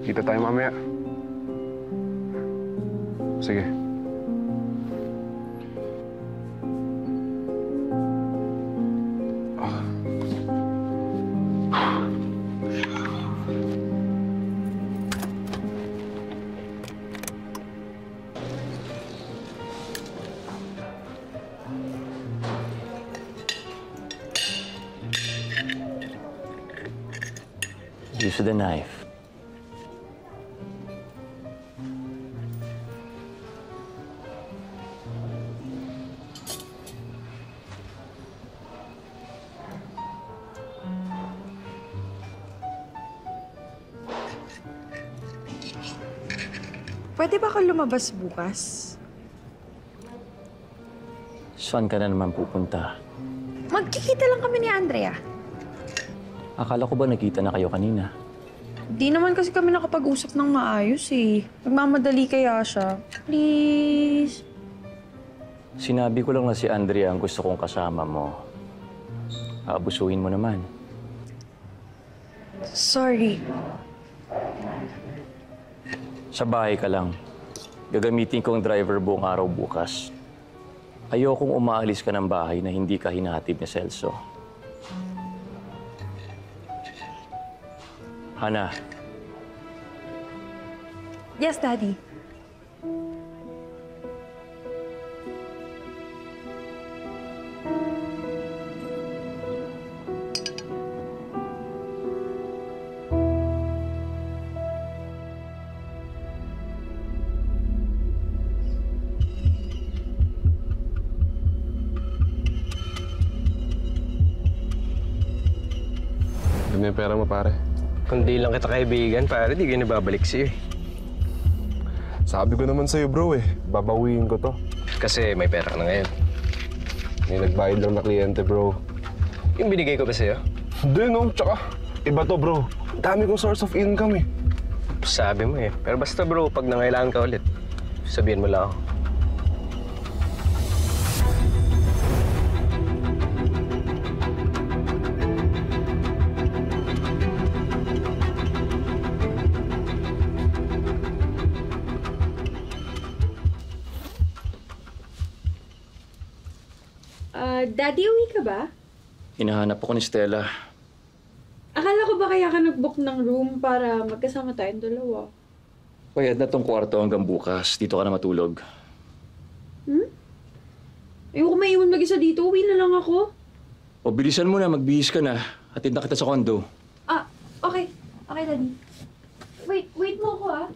Kita tayo mamaya. Sige. Use the knife. Pwede ba ka lumabas bukas? Saan ka na naman pupunta? Magkikita lang kami ni Andrea. Akala ko ba nakita na kayo kanina? Di naman kasi kami nakapag-usap ng maayos eh. Nagmamadali kaya siya. Please. Sinabi ko lang na si Andrea ang gusto kong kasama mo. Aabusuhin mo naman. Sorry. Sa bahay ka lang. Gagamitin kong driver buong araw bukas. Ayokong umaalis ka ng bahay na hindi ka hinahatid ni Celso. Hana. Yes, Daddy. Ano yung pera mo, pare? Kung di lang kita kaibigan, pare, di kayo nababalik sa'yo eh. Sabi ko naman sa'yo, bro eh. Babawiin ko to. Kasi may pera ka na ngayon. May nagbayad lang na kliyente, bro. Yung binigay ko ba sa'yo? Hindi, no? Tsaka, iba to, bro. Dami kong source of income eh. Sabi mo eh. Pero basta bro, pag nangailangan ka ulit, sabihin mo lang ako. Daddy, uwi ka ba? Hinahanap ako ni Stella. Akala ko ba kaya ka nag-book ng room para magkasama tayong dalawa? Bayad na tong kwarto hanggang bukas. Dito ka na matulog. Ayoko maiwan mag-isa dito. Uwi na lang ako. O bilisan mo na, magbihis ka na. Hatid na kita sa kondo. Okay. Okay, Daddy. Wait mo ako ah.